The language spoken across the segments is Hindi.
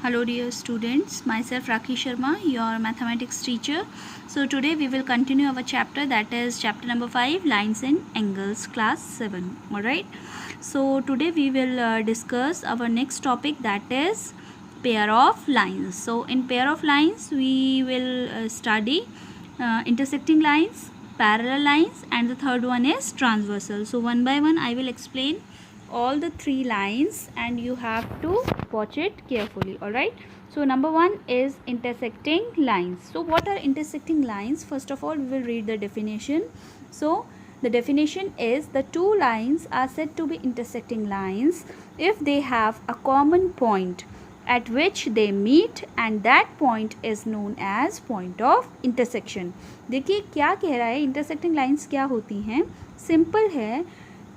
Hello dear students, myself Rakhi Sharma, your mathematics teacher. So today we will continue our chapter, that is chapter number 5, lines and angles, class 7. Alright. So today we will discuss our next topic, that is pair of lines. So in pair of lines we will study intersecting lines, parallel lines, and the third one is transversal. So one by one I will explain all the three lines and you have to watch it carefully. All right, so number one is intersecting lines. So what are intersecting lines? First of all, we will read the definition. So the definition is the two lines are said to be intersecting lines if they have a common point at which they meet and that point is known as point of intersection. देखिए क्या कह रहा है, intersecting lines क्या होती हैं? सिंपल है,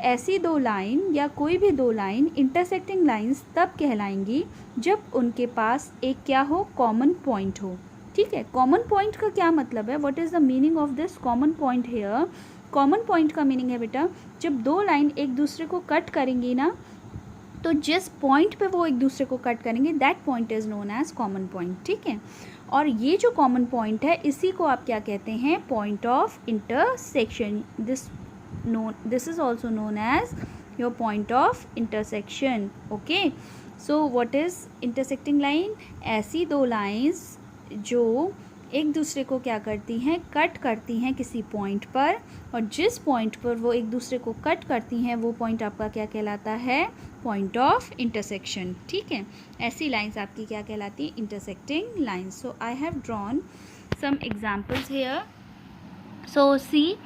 ऐसी दो लाइन या कोई भी दो लाइन इंटरसेक्टिंग लाइंस तब कहलाएंगी जब उनके पास एक क्या हो, कॉमन पॉइंट हो. ठीक है, कॉमन पॉइंट का क्या मतलब है? What is the meaning of this common point here? Common point का मीनिंग है बेटा, जब दो लाइन एक दूसरे को कट करेंगी ना, तो जिस पॉइंट पे वो एक दूसरे को कट करेंगे that point is known as common point. ठीक है, और ये जो कॉमन पॉइंट है इसी को आप क्या कहते हैं? Point of intersection. This is also known as your point of intersection. Okay, so what is intersecting line? ऐसी दो lines जो एक दूसरे को क्या करती हैं, कट करती हैं किसी पॉइंट पर, और जिस पॉइंट पर वो एक दूसरे को कट करती हैं वो पॉइंट आपका क्या कहलाता है? Point of intersection. ठीक है, ऐसी लाइंस आपकी क्या कहलाती है? Intersecting lines. So I have drawn some examples here. So see,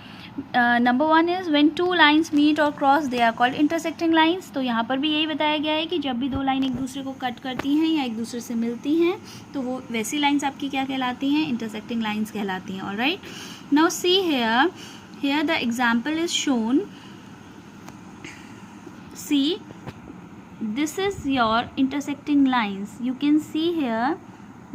number one is when two lines meet or cross they are called intersecting lines. तो यहाँ पर भी यही बताया गया है कि जब भी दो लाइन एक दूसरे को कट करती हैं या एक दूसरे से मिलती हैं तो वो वैसी लाइंस आपकी क्या कहलाती हैं? इंटरसेक्टिंग लाइंस कहलाती हैं. Alright, now see here the example is shown. See, this is your intersecting lines. You can see here,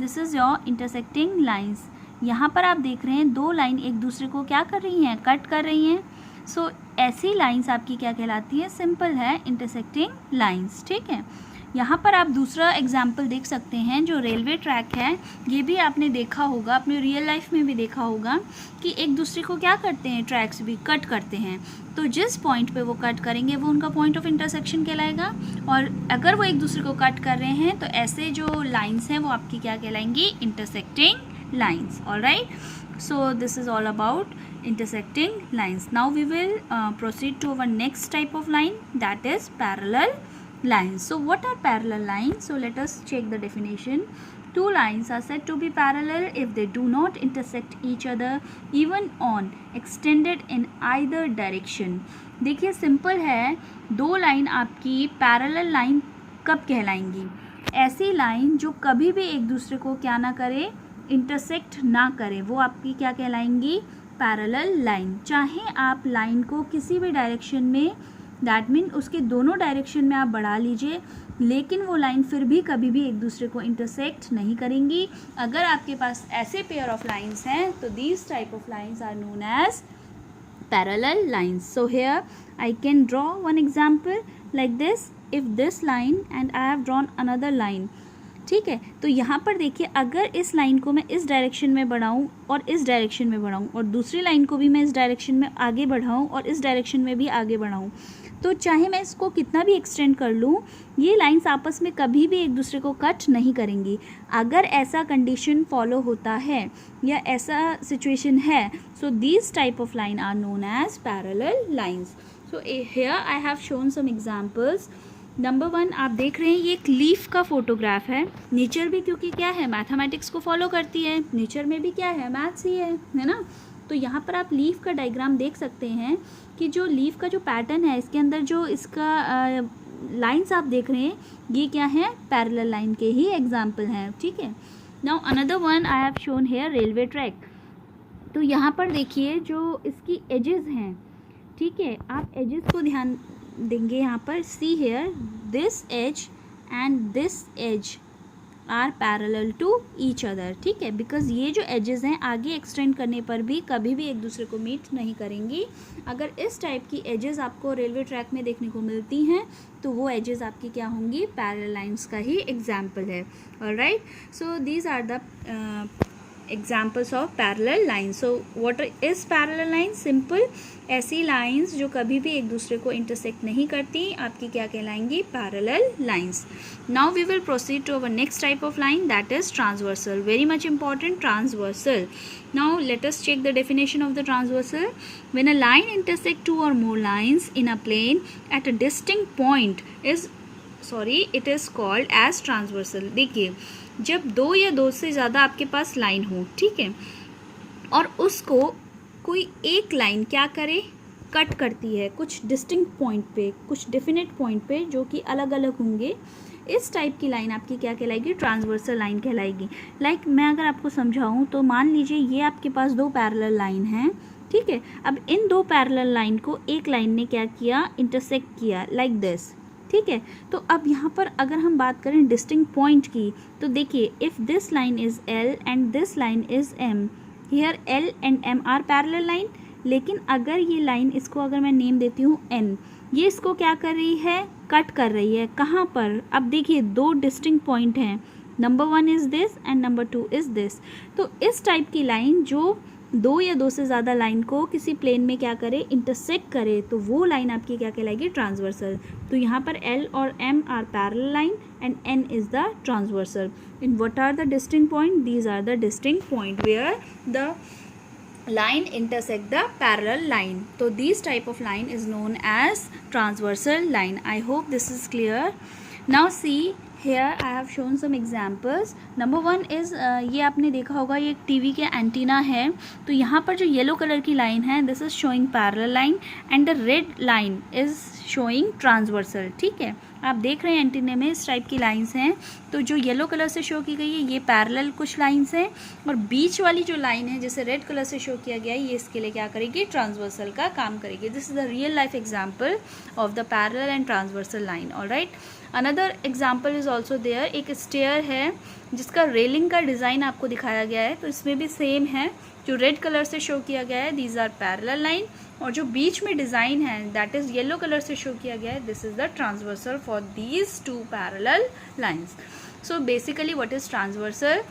this is your intersecting lines. यहाँ पर आप देख रहे हैं दो लाइन एक दूसरे को क्या कर रही हैं? कट कर रही हैं. सो ऐसी लाइंस आपकी क्या कहलाती है? सिंपल है, इंटरसेक्टिंग लाइंस. ठीक है, यहाँ पर आप दूसरा एग्जाम्पल देख सकते हैं. जो रेलवे ट्रैक है ये भी आपने देखा होगा, अपने रियल लाइफ में भी देखा होगा कि एक दूसरे को क्या करते हैं? ट्रैक्स भी कट करते हैं. तो जिस पॉइंट पे वो कट करेंगे वो उनका पॉइंट ऑफ इंटरसेक्शन कहलाएगा. और अगर वो एक दूसरे को कट कर रहे हैं तो ऐसे जो लाइंस हैं वो आपकी क्या कहलाएंगी? Intersecting lines. All right, so this is all about intersecting lines. Now we will proceed to our next type of line, that is parallel lines. So what are parallel lines? So let us check the definition. Two lines are said to be parallel if they do not intersect each other even on extended in either direction. देखिए सिंपल है, दो लाइन आपकी पैरेलल लाइन कब कहलाएंगी? ऐसी लाइन जो कभी भी एक दूसरे को क्या ना करे? इंटरसेक्ट ना करे, वो आपकी क्या कहलाएंगी? Parallel line. चाहे आप लाइन को किसी भी डायरेक्शन में, दैट मीन उसके दोनों डायरेक्शन में आप बढ़ा लीजिए, लेकिन वो लाइन फिर भी कभी भी एक दूसरे को इंटरसेक्ट नहीं करेंगी. अगर आपके पास ऐसे पेयर ऑफ लाइंस हैं तो these type of lines are known as parallel lines. So here I can draw one example like this. If this line and I have drawn another line. ठीक है, तो यहाँ पर देखिए, अगर इस लाइन को मैं इस डायरेक्शन में बढ़ाऊँ और इस डायरेक्शन में बढ़ाऊँ और दूसरी लाइन को भी मैं इस डायरेक्शन में आगे बढ़ाऊँ और इस डायरेक्शन में भी आगे बढ़ाऊँ, तो चाहे मैं इसको कितना भी एक्सटेंड कर लूँ ये लाइंस आपस में कभी भी एक दूसरे को कट नहीं करेंगी. अगर ऐसा कंडीशन फॉलो होता है या ऐसा सिचुएशन है, so these type of line are known as parallel lines. So here I have shown some examples. Number one, आप देख रहे हैं ये एक लीफ का फोटोग्राफ है. नेचर भी क्योंकि क्या है? मैथमेटिक्स को फॉलो करती है. नेचर में भी क्या है? मैथ्स ही है ना. तो यहाँ पर आप लीफ का डायग्राम देख सकते हैं कि जो लीफ का जो पैटर्न है इसके अंदर जो इसका लाइंस आप देख रहे हैं ये क्या है? पैरेलल लाइन के ही एग्जाम्पल हैं. ठीक है, now another one I have shown here railway track. तो यहाँ पर देखिए जो इसकी एजेस हैं, ठीक है, आप एजेस को ध्यान देंगे यहाँ पर. See here, this edge and this edge are parallel to each other, ठीक है, बिकॉज ये जो एजेस हैं आगे एक्सटेंड करने पर भी कभी भी एक दूसरे को मीट नहीं करेंगी। अगर इस टाइप की एजेस आपको रेलवे ट्रैक में देखने को मिलती हैं तो वो एजेस आपकी क्या होंगी, पैरेलल लाइंस का ही एग्जाम्पल है। Alright, so these are the examples of parallel lines. So what is parallel line? Simple, ऐसी lines जो कभी भी एक दूसरे को intersect नहीं करती आपकी क्या कहलाएंगी, parallel lines. Now we will proceed to our next type of line, that is transversal. Very much important, transversal. Now let us check the definition of the transversal. When a line intersect two or more lines in a plane at a distinct point it is called as transversal. देखिए, जब दो या दो से ज़्यादा आपके पास लाइन हो, ठीक है, और उसको कोई एक लाइन क्या करे, कट करती है कुछ डिस्टिंक्ट पॉइंट पे, कुछ डेफिनेट पॉइंट पे जो कि अलग अलग होंगे, इस टाइप की लाइन आपकी क्या कहलाएगी, ट्रांसवर्सल लाइन कहलाएगी। लाइक मैं अगर आपको समझाऊं तो मान लीजिए ये आपके पास दो पैरेलल लाइन हैं, ठीक है, अब इन दो पैरेलल लाइन को एक लाइन ने क्या किया, इंटरसेक्ट किया, लाइक दिस, ठीक है। तो अब यहाँ पर अगर हम बात करें डिस्टिंक्ट पॉइंट की, तो देखिए, if this line is L and this line is M, here L and M are parallel line, लेकिन अगर ये लाइन, इसको अगर मैं नेम देती हूँ एन, ये इसको क्या कर रही है, कट कर रही है, कहाँ पर, अब देखिए दो डिस्टिंक्ट पॉइंट हैं, number 1 is this and number 2 is this. तो इस टाइप की लाइन जो दो या दो से ज़्यादा लाइन को किसी प्लेन में क्या करे, इंटरसेक्ट करे, तो वो लाइन आपकी क्या कहलाएगी, ट्रांसवर्सल। तो यहाँ पर L और M are parallel line and N is the transversal. In what are the distinct point, these are the distinct point where the line intersect the parallel line. So this type of line is known as transversal line. I hope this is clear. Now see here I have shown some examples. Number 1 is ये आपने देखा होगा, ये एक टीवी के एंटीना है, तो यहाँ पर जो येलो कलर की लाइन है, this is showing parallel line and the red line is showing transversal, ठीक है। आप देख रहे हैं एंटीने में इस टाइप की लाइंस हैं, तो जो येलो कलर से शो की गई है ये पैरेलल कुछ लाइंस हैं, और बीच वाली जो लाइन है जिसे रेड कलर से शो किया गया है, ये इसके लिए क्या करेगी, ट्रांसवर्सल का काम करेगी। This is the real life example of the parallel and transversal line. Alright, another example is also there, एक स्टेयर है जिसका रेलिंग का डिज़ाइन आपको दिखाया गया है, तो इसमें भी सेम है, जो रेड कलर से शो किया गया है दीज आर पैरेलल लाइन, और जो बीच में डिज़ाइन है दैट इज़ येलो कलर से शो किया गया है, this is the transversal for these to parallel lines. So basically what is transversal,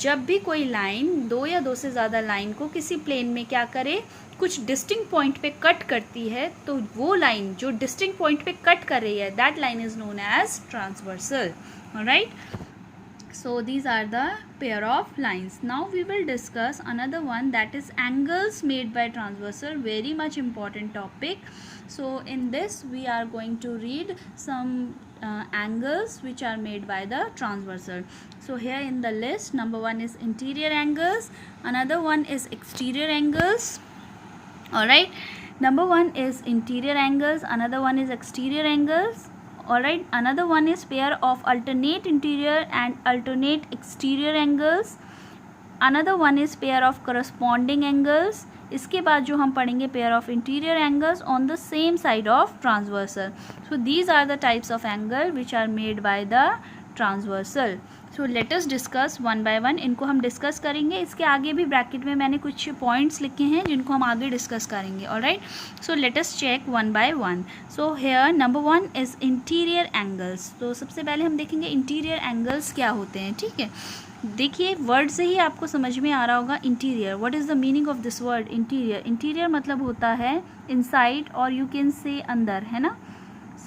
जब भी कोई लाइन दो या दो से ज़्यादा लाइन को किसी प्लेन में क्या करे, कुछ डिस्टिंक्ट पॉइंट पे कट करती है, तो वो लाइन जो डिस्टिंक्ट पॉइंट पे कट कर रही है that line is known as transversal. Alright, so these are the pair of lines. Now we will discuss another one, that is angles made by transversal, very much important topic. So in this we are going to read some angles which are made by the transversal. So here in the list, number 1 is interior angles, another one is exterior angles. All right, number 1 is interior angles, another one is exterior angles. Alright, another one is pair of alternate interior and alternate exterior angles. Another one is pair of corresponding angles. इसके बाद जो हम पढ़ेंगे pair of interior angles on the same side of transversal. So these are the types of angle which are made by the transversal. So let us discuss one by one. इनको हम डिस्कस करेंगे, इसके आगे भी ब्रैकेट में मैंने कुछ पॉइंट्स लिखे हैं जिनको हम आगे डिस्कस करेंगे। Alright, so let us check one by one. So here number 1 is interior angles. तो सबसे पहले हम देखेंगे इंटीरियर एंगल्स क्या होते हैं, ठीक है। देखिए वर्ड से ही आपको समझ में आ रहा होगा interior, what is the meaning of this word interior. Interior मतलब होता है इनसाइड और यू कैन से अंदर, है ना।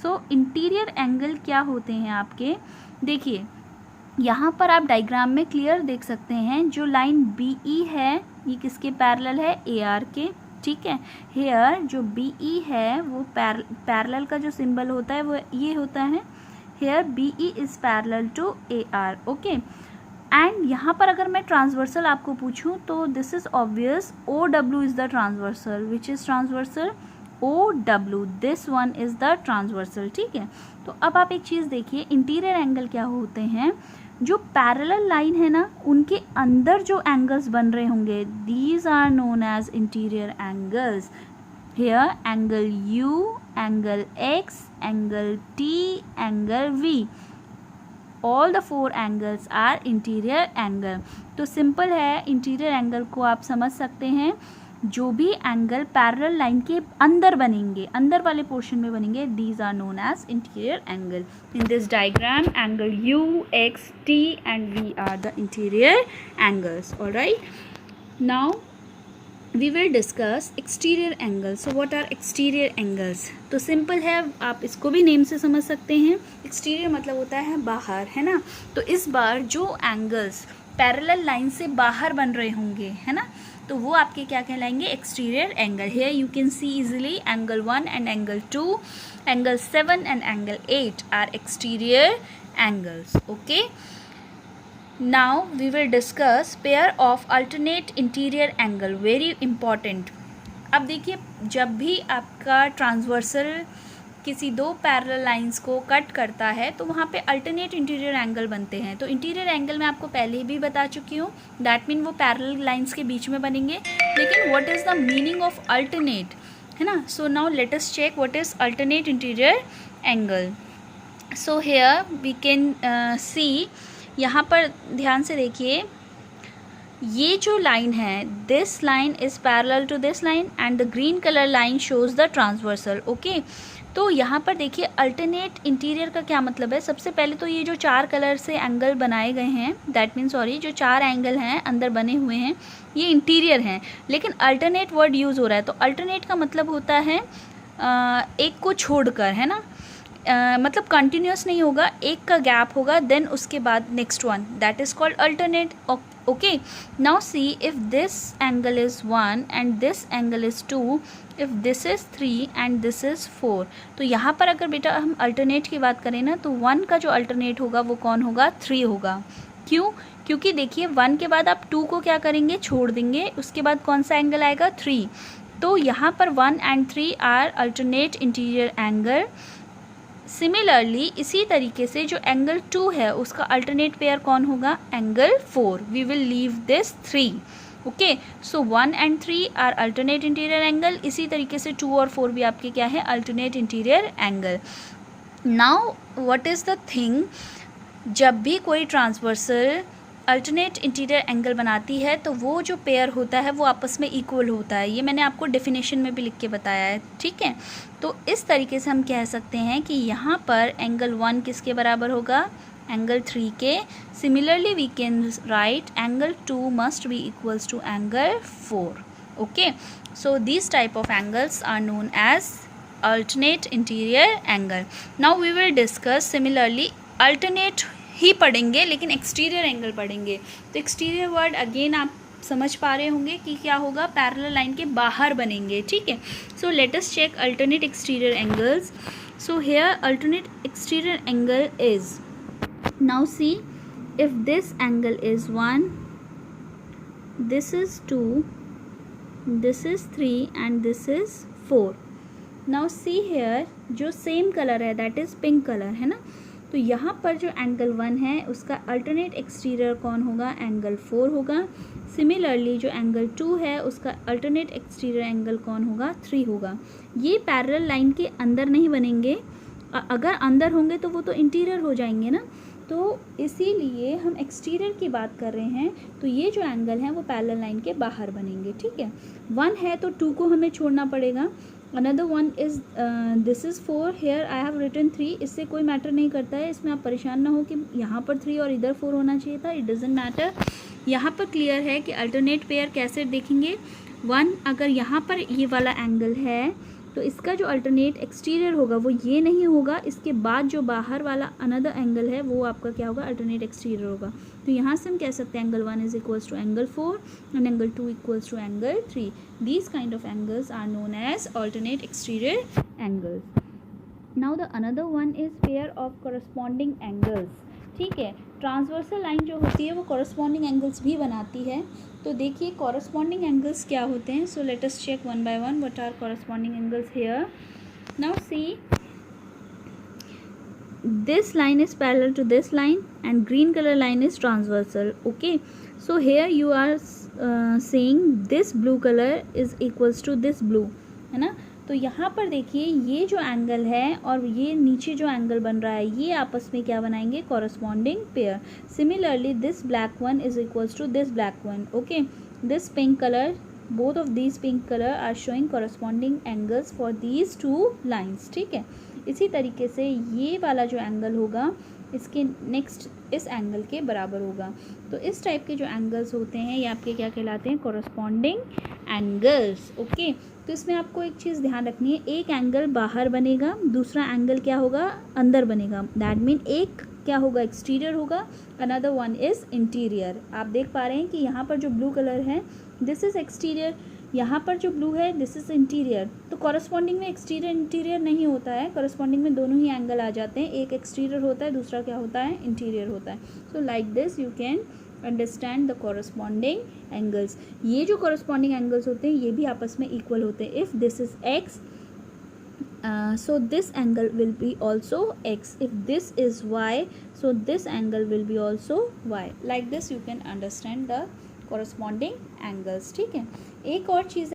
सो इंटीरियर एंगल क्या होते हैं आपके, देखिए यहाँ पर आप डायग्राम में क्लियर देख सकते हैं, जो लाइन BE है ये किसके पैरेलल है, AR के, ठीक है। हेयर जो BE है वो पैरेलल का जो सिंबल होता है वो ये होता है, here BE is parallel to AR, okay. And यहाँ पर अगर मैं ट्रांसवर्सल आपको पूछूं तो this is obvious, OW is the transversal, which is transversal, OW, this one is the transversal, ठीक है। तो अब आप एक चीज़ देखिए, इंटीरियर एंगल क्या होते हैं, जो पैरेलल लाइन है ना उनके अंदर जो एंगल्स बन रहे होंगे these are known as interior angles. Here angle U, angle X, angle T, angle V, all the 4 angles are interior angle. तो सिंपल है, इंटीरियर एंगल को आप समझ सकते हैं जो भी एंगल पैरेलल लाइन के अंदर बनेंगे, अंदर वाले पोर्शन में बनेंगे, these are known as interior angle. In this diagram angle U, X, T and V are the interior angles. Alright, now we will discuss exterior angles. So what are exterior angles? तो सिंपल है, आप इसको भी नेम से समझ सकते हैं। एक्सटीरियर मतलब होता है बाहर, है ना। तो इस बार जो एंगल्स पैरेलल लाइन से बाहर बन रहे होंगे, है ना, तो वो आपके क्या कहलाएंगे, exterior angle. Here you can see easily angle 1 and angle 2, angle 7 and angle 8 are exterior angles. Okay, now we will discuss pair of alternate interior angle, very important. अब देखिए, जब भी आपका ट्रांसवर्सल किसी दो पैरेलल लाइंस को कट करता है तो वहाँ पे अल्टरनेट इंटीरियर एंगल बनते हैं। तो इंटीरियर एंगल मैं आपको पहले ही भी बता चुकी हूँ, दैट मीन वो पैरेलल लाइंस के बीच में बनेंगे। लेकिन what is the meaning of alternate, है ना। So now let us check what is alternate interior angle. So here we can see, यहाँ पर ध्यान से देखिए, ये जो लाइन है, this line is parallel to this line and the green colour line shows the transversal. Okay, तो यहाँ पर देखिए अल्टरनेट इंटीरियर का क्या मतलब है। सबसे पहले तो ये जो 4 कलर से एंगल बनाए गए हैं, दैट मीन सॉरी, जो 4 एंगल हैं अंदर बने हुए हैं, ये इंटीरियर हैं। लेकिन अल्टरनेट वर्ड यूज़ हो रहा है, तो अल्टरनेट का मतलब होता है एक को छोड़कर, है ना। मतलब कंटिन्यूस नहीं होगा, एक का गैप होगा, देन उसके बाद next one, that is called alternate. Okay, now see if this angle is 1 and this angle is 2, if this is 3 and this is 4, तो यहाँ पर अगर बेटा हम अल्टरनेट की बात करें ना, तो 1 का जो अल्टरनेट होगा वो कौन होगा, 3 होगा। क्यों? क्योंकि देखिए 1 के बाद आप 2 को क्या करेंगे, छोड़ देंगे, उसके बाद कौन सा एंगल आएगा, 3। तो यहाँ पर 1 and 3 are alternate interior angle. Similarly इसी तरीके से जो एंगल 2 है उसका अल्टरनेट पेयर कौन होगा, angle 4। We will leave this 3। Okay, so 1 and 3 are alternate interior angle. इसी तरीके से 2 और 4 भी आपके क्या है, alternate interior angle. Now what is the thing, जब भी कोई ट्रांसवर्सल अल्टरनेट इंटीरियर एंगल बनाती है तो वो जो पेयर होता है वो आपस में इक्वल होता है। ये मैंने आपको डेफिनेशन में भी लिख के बताया है, ठीक है। तो इस तरीके से हम कह सकते हैं कि यहाँ पर एंगल 1 किसके बराबर होगा, एंगल 3 के। Similarly we can write angle 2 must be equals to angle 4। Okay, so this type of angles are known as alternate interior angle. Now we will discuss similarly, alternate ही पढ़ेंगे लेकिन एक्सटीरियर एंगल पढ़ेंगे। तो एक्सटीरियर वर्ड अगेन आप समझ पा रहे होंगे कि क्या होगा, पैरेलल लाइन के बाहर बनेंगे, ठीक है। So let us check alternate exterior angles. So here alternate exterior angle is, now see if this angle is 1, this is 2, this is 3 and this is 4। Now see here जो सेम कलर है, दैट इज पिंक कलर, है ना। तो यहाँ पर जो एंगल 1 है उसका अल्टरनेट एक्सटीरियर कौन होगा, एंगल 4 होगा। सिमिलरली जो एंगल 2 है उसका अल्टरनेट एक्सटीरियर एंगल कौन होगा, 3 होगा। ये पैरेलल लाइन के अंदर नहीं बनेंगे, अगर अंदर होंगे तो वो तो इंटीरियर हो जाएंगे ना। तो इसीलिए हम एक्सटीरियर की बात कर रहे हैं, तो ये जो एंगल हैं वो पैरेलल लाइन के बाहर बनेंगे, ठीक है। 1 है तो 2 को हमें छोड़ना पड़ेगा। Another one is this is 4, here I have written 3। इससे कोई मैटर नहीं करता है, इसमें आप परेशान ना हो कि यहाँ पर 3 और इधर 4 होना चाहिए था, इट डजेंट मैटर। यहाँ पर क्लियर है कि अल्टरनेट पेयर कैसे देखेंगे। 1 अगर यहाँ पर ये वाला एंगल है तो इसका जो अल्टरनेट एक्सटीरियर होगा वो ये नहीं होगा, इसके बाद जो बाहर वाला अनदर एंगल है वो आपका क्या होगा, अल्टरनेट एक्सटीरियर होगा। तो यहाँ से हम कह सकते हैं angle 1 is equals to angle 4 and angle 2 equals to angle 3। These kind of angles are known as alternate exterior angles. Now the another one is pair of corresponding angles, ठीक है। ट्रांसवर्सल लाइन जो होती है वो कॉरस्पॉन्डिंग एंगल्स भी बनाती है। तो देखिए कॉरस्पॉन्डिंग एंगल्स क्या होते हैं। So let us check one by one what are corresponding angles here. Now see this line is parallel to this line and green color line is transversal. Okay, so here you are saying this blue color is equals to this blue, है ना। तो यहाँ पर देखिए ये जो एंगल है और ये नीचे जो एंगल बन रहा है ये आपस में क्या बनाएंगे, corresponding pair. Similarly this black one is equals to this black one. Okay, this pink colour, both of these pink colour are showing corresponding angles for these two lines. ठीक है, इसी तरीके से ये वाला जो एंगल होगा इसके नेक्स्ट इस एंगल के बराबर होगा. तो इस टाइप के जो एंगल्स होते हैं ये आपके क्या कहलाते हैं, कॉरस्पॉन्डिंग एंगल्स. ओके, तो इसमें आपको एक चीज़ ध्यान रखनी है, एक एंगल बाहर बनेगा, दूसरा एंगल क्या होगा, अंदर बनेगा. दैट मीन एक क्या होगा, एक्सटीरियर होगा, अनदर वन इज़ इंटीरियर. आप देख पा रहे हैं कि यहाँ पर जो ब्लू कलर है दिस इज़ एक्सटीरियर, यहाँ पर जो ब्लू है दिस इज़ इंटीरियर. तो कॉरस्पॉन्डिंग में एक्सटीरियर इंटीरियर नहीं होता है, कॉरस्पॉन्डिंग में दोनों ही एंगल आ जाते हैं. एक एक्सटीरियर होता है, दूसरा क्या होता है, इंटीरियर होता है. So like this you can understand the corresponding angles. ये जो कॉरस्पॉन्डिंग एंगल्स होते हैं ये भी आपस में इक्वल होते हैं. If this is x, so this angle will be also x. If this is y, so this angle will be also y. Like this you can understand the corresponding angles. ठीक है, एक और चीज़